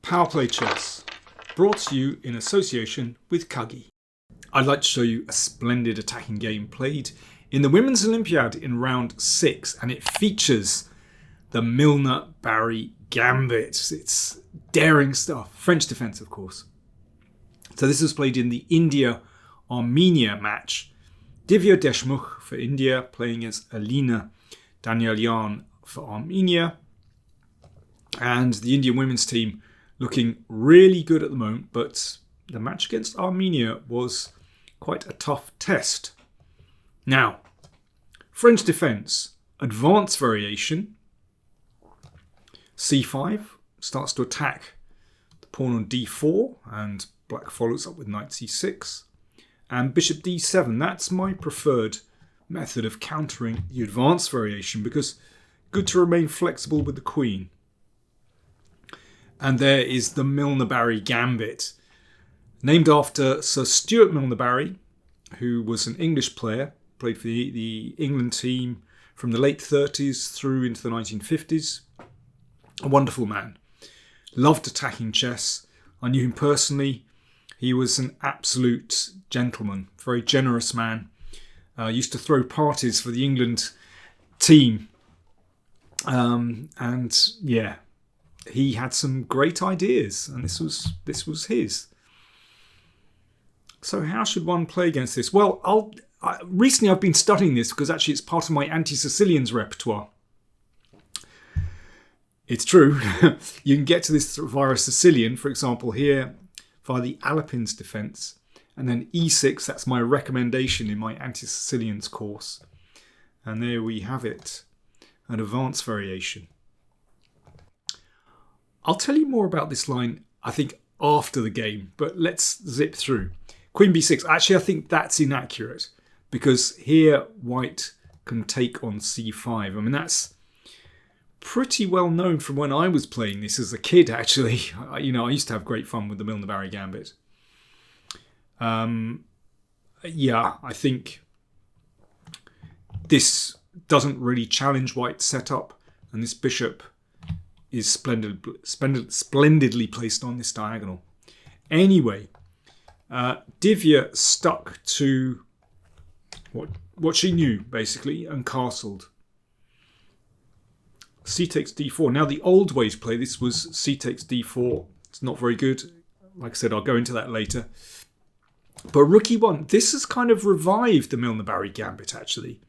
PowerPlayChess, brought to you in association with Kagi. I'd like to show you a splendid attacking game played in the Women's Olympiad in round 6, and it features the Milner-Barry Gambit. It's daring stuff. French defense, of course. So this was played in the India-Armenia match. Deshmukh for India, playing as Alina Danielian for Armenia. And the Indian women's team looking really good at the moment, but the match against Armenia was quite a tough test. Now, French defense, advanced variation. C5 starts to attack the pawn on d4, and black follows up with knight c6. And bishop d7, that's my preferred method of countering the advanced variation, because good to remain flexible with the queen. And there is the Milner-Barry Gambit, named after Sir Stuart Milner-Barry, who was an English player, played for the England team from the late 30s through into the 1950s. A wonderful man. Loved attacking chess. I knew him personally. He was an absolute gentleman, very generous man. Used to throw parties for the England team. And yeah, he had some great ideas, and this was his. So how should one play against this? Well, recently I've been studying this because actually it's part of my anti-Sicilians repertoire. It's true. You can get to this via a Sicilian, for example, here via the Alapin's defense, and then e6. That's my recommendation in my anti-Sicilians course. And there we have it, an advanced variation. I'll tell you more about this line, I think, after the game, but let's zip through. Queen b6. Actually, I think that's inaccurate, because here white can take on c5. I mean, that's pretty well known from when I was playing this as a kid, actually. I used to have great fun with the Milner-Barry Gambit. Yeah, I think this doesn't really challenge white's setup, and this bishop is splendidly placed on this diagonal. Anyway, Divya stuck to what she knew, basically, and castled. C takes d4. Now, the old way to play this was c takes d4. It's not very good. Like I said, I'll go into that later. But rook e1, this has kind of revived the Milner-Barry Gambit, actually.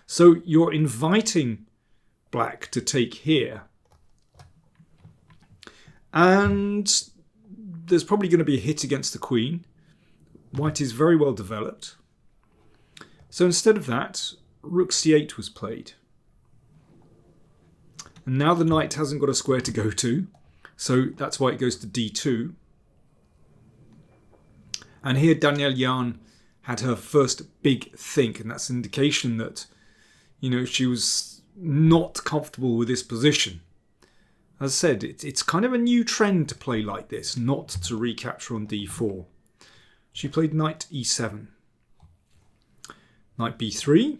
So you're inviting black to take here. And there's probably going to be a hit against the queen. White is very well developed. So instead of that, rook c8 was played. And now the knight hasn't got a square to go to, so that's why it goes to d2. And here Danielian had her first big think, and that's an indication that, she was not comfortable with this position. As I said, it's kind of a new trend to play like this, not to recapture on d4. She played knight e7. Knight b3.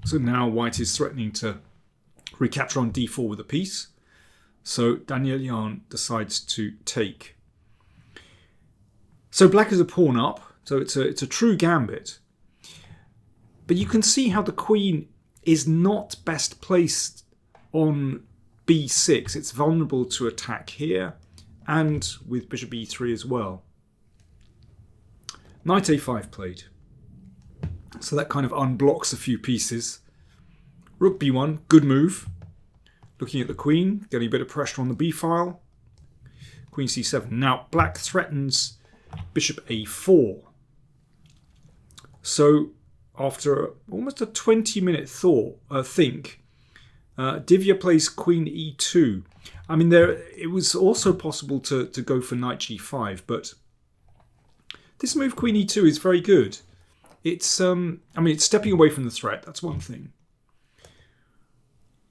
So now white is threatening to recapture on d4 with a piece. So Danielian decides to take. So black is a pawn up. So it's a true gambit. But you can see how the queen is not best placed on b6. It's vulnerable to attack here and with bishop e3 as well. Knight a5 played. So that kind of unblocks a few pieces. Rook b1, good move. Looking at the queen, getting a bit of pressure on the b file. Queen c7. Now black threatens bishop a4. So after almost a 20-minute think, Divya plays queen e2. I mean, it was also possible to go for knight g5, but this move queen e2 is very good. It's it's stepping away from the threat. That's one thing.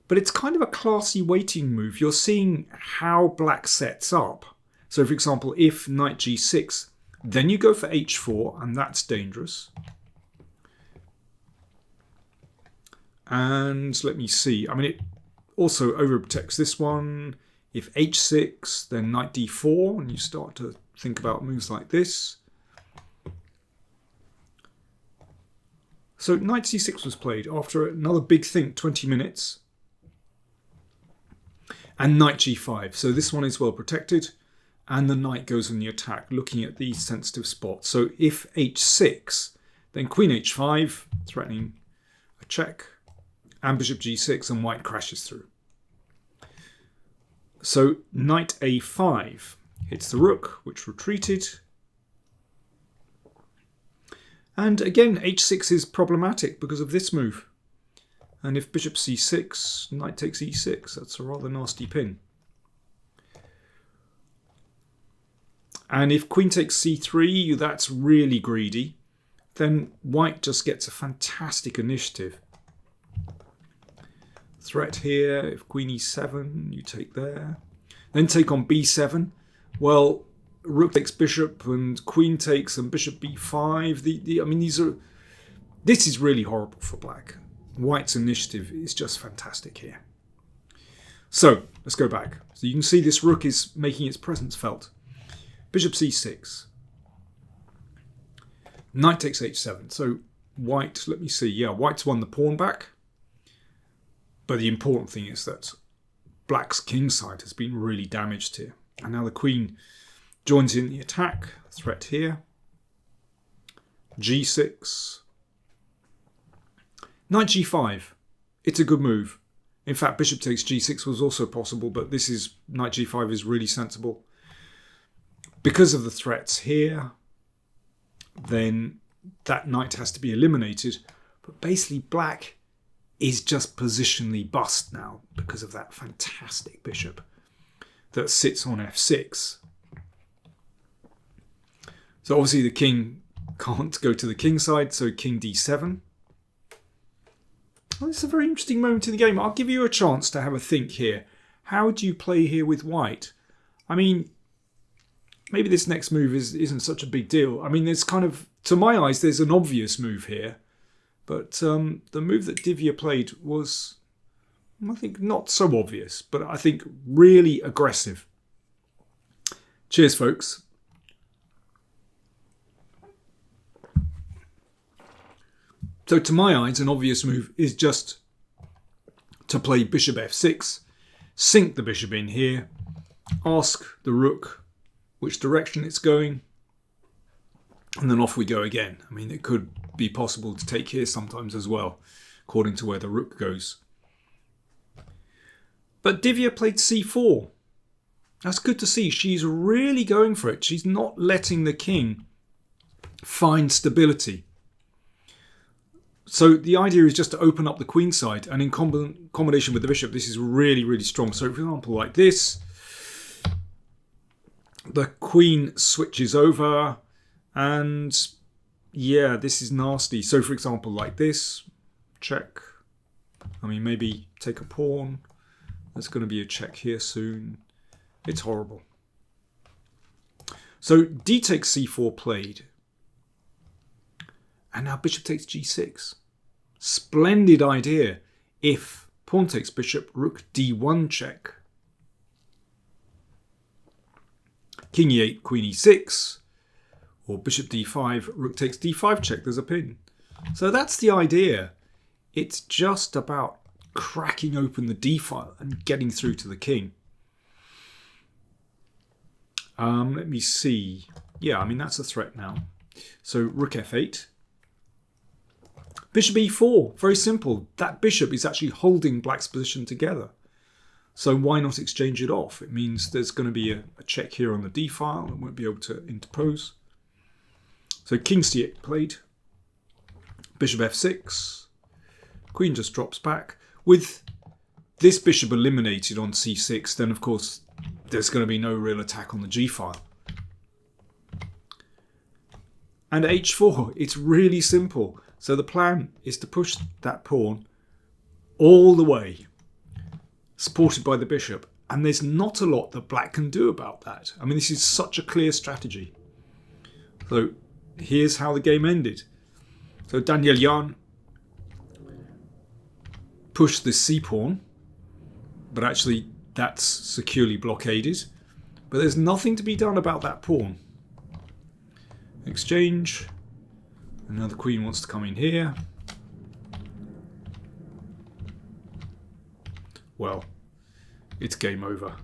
But it's kind of a classy waiting move. You're seeing how black sets up. So, for example, if knight g6, then you go for h4, and that's dangerous. And let me see. I mean, it also overprotects this one. If h6, then knight d4, and you start to think about moves like this. So knight c6 was played after another big think, 20 minutes. And knight g5. So this one is well protected. And the knight goes on the attack, looking at these sensitive spots. So if h6, then queen h5, threatening a check. And bishop g6, and white crashes through. So knight a5 hits the rook, which retreated. And again, h6 is problematic because of this move. And if bishop c6, knight takes e6, that's a rather nasty pin. And if queen takes c3, that's really greedy. Then white just gets a fantastic initiative. Threat here, if queen e7, you take there. Then take on b7. Well, rook takes bishop and queen takes and bishop b5. I mean, this is really horrible for black. White's initiative is just fantastic here. So let's go back. So you can see this rook is making its presence felt. Bishop c6. Knight takes h7. So white, let me see. Yeah, white's won the pawn back. But the important thing is that black's king side has been really damaged here. And now the queen joins in the attack. Threat here. g6. Knight g5. It's a good move. In fact, bishop takes g6 was also possible, but this is knight g5 is really sensible. Because of the threats here, then that knight has to be eliminated. But basically black is just positionally bust now because of that fantastic bishop that sits on f6. So obviously the king can't go to the king side, so king d7. Well, this is a very interesting moment in the game. I'll give you a chance to have a think here. How do you play here with white? I mean, maybe this next move isn't such a big deal. I mean, there's kind of, to my eyes, there's an obvious move here. But the move that Divya played was, I think, not so obvious, but I think really aggressive. Cheers, folks. So to my eyes, an obvious move is just to play bishop f6, sink the bishop in here, ask the rook which direction it's going, and then off we go again. I mean, it could be possible to take here sometimes as well, according to where the rook goes. But Divya played c4. That's good to see. She's really going for it. She's not letting the king find stability. So the idea is just to open up the queen side, and in combination with the bishop, this is really, really strong. So for example, like this, the queen switches over, and yeah, this is nasty. So for example, like this, check. I mean, maybe take a pawn. There's going to be a check here soon. It's horrible. So d takes c4 played. And now bishop takes g6. Splendid idea if pawn takes bishop, rook d1 check. King e8, queen e6. Or bishop d5, rook takes d5 check. There's a pin. So that's the idea. It's just about cracking open the d file and getting through to the king. Let me see. Yeah, I mean, that's a threat now. So rook f8. Bishop e4. Very simple. That bishop is actually holding black's position together. So why not exchange it off? It means there's going to be a check here on the d file. It won't be able to interpose. So king c8 played. Bishop f6. Queen just drops back. With this bishop eliminated on c6, then of course there's going to be no real attack on the g file. And h4, it's really simple. So the plan is to push that pawn all the way, supported by the bishop. And there's not a lot that black can do about that. I mean, this is such a clear strategy. So here's how the game ended. So Danielian pushed this c-pawn, but actually That's securely blockaded. But there's nothing to be done about that pawn. Exchange. And now the queen wants to come in here. Well, it's game over.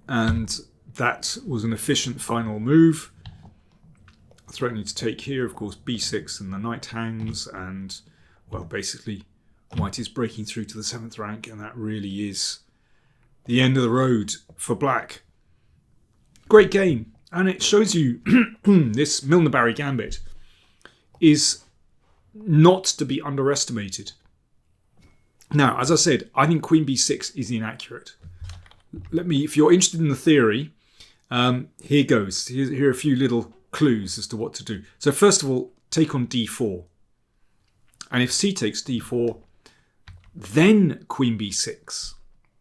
And that was an efficient final move. Threatening to take here, of course, b6, and the knight hangs, and, well, basically white is breaking through to the 7th rank, and that really is the end of the road for black. Great game. And it shows you this Milner-Barry Gambit is not to be underestimated. Now, as I said, I think queen b6 is inaccurate. If you're interested in the theory, here goes. Here are a few little clues as to what to do. So first of all, take on d4. And if c takes d4, then queen b6.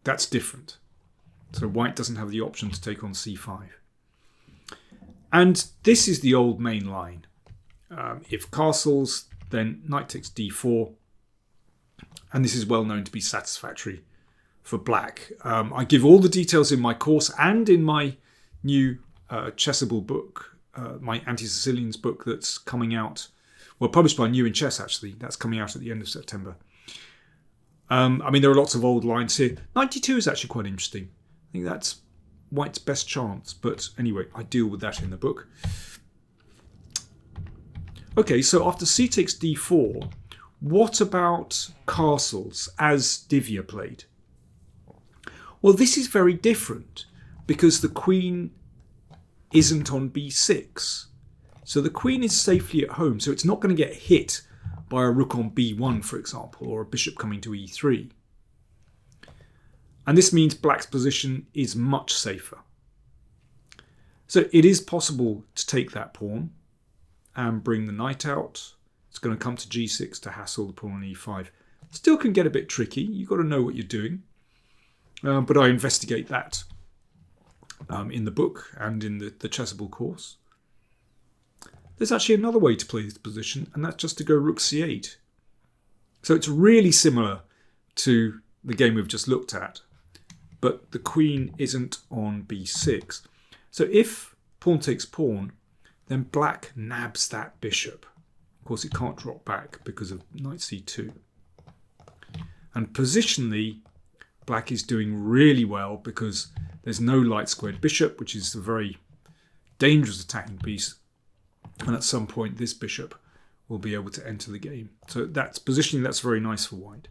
That's different. So white doesn't have the option to take on c5. And this is the old main line. If castles, then knight takes d4. And this is well known to be satisfactory for black. I give all the details in my course and in my new Chessable book, my Anti-Sicilians book that's coming out. Well, published by New in Chess, actually. That's coming out at the end of September. I mean, there are lots of old lines here. 92 is actually quite interesting. I think that's white's best chance. But anyway, I deal with that in the book. Okay, so after c takes d4, what about castles as Divya played? Well, this is very different because the queen isn't on b6. So the queen is safely at home. So it's not going to get hit by a rook on b1, for example, or a bishop coming to e3. And this means black's position is much safer. So it is possible to take that pawn and bring the knight out. It's going to come to g6 to hassle the pawn on e5. Still can get a bit tricky. You've got to know what you're doing. But I investigate that in the book and in the Chessable course. There's actually another way to play this position, and that's just to go rook c8. So it's really similar to the game we've just looked at, but the queen isn't on b6. So if pawn takes pawn, then black nabs that bishop. Of course, it can't drop back because of knight c2. And positionally, black is doing really well because there's no light squared bishop, which is a very dangerous attacking piece. And at some point, this bishop will be able to enter the game. So that's positioning, that's very nice for white.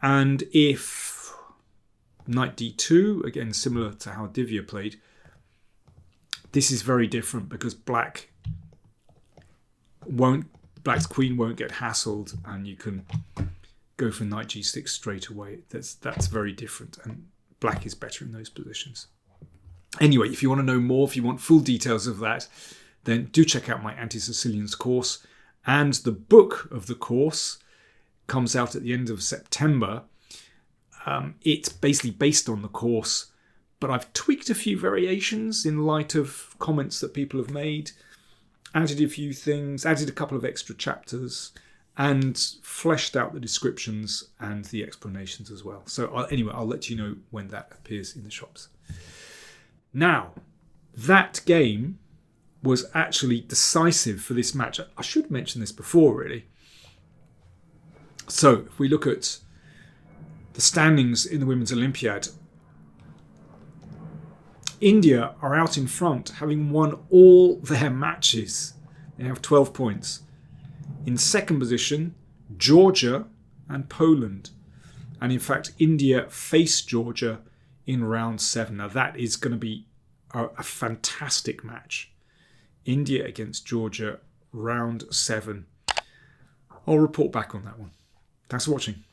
And if knight d2, again, similar to how Divya played, this is very different because black's queen won't get hassled, and you can go for knight g6 straight away. That's very different, and black is better in those positions. Anyway, if you want to know more, if you want full details of that, then do check out my Anti-Sicilians course. And the book of the course comes out at the end of September. It's basically based on the course, but I've tweaked a few variations in light of comments that people have made, added a few things, added a couple of extra chapters, and fleshed out the descriptions and the explanations as well. So anyway, I'll let you know when that appears in the shops. Now, that game was actually decisive for this match. I should mention this before, really. So, if we look at the standings in the Women's Olympiad, India are out in front, having won all their matches. They have 12 points. In second position, Georgia and Poland. And in fact, India face Georgia in round 7. Now that is going to be a fantastic match. India against Georgia, round 7. I'll report back on that one. Thanks for watching.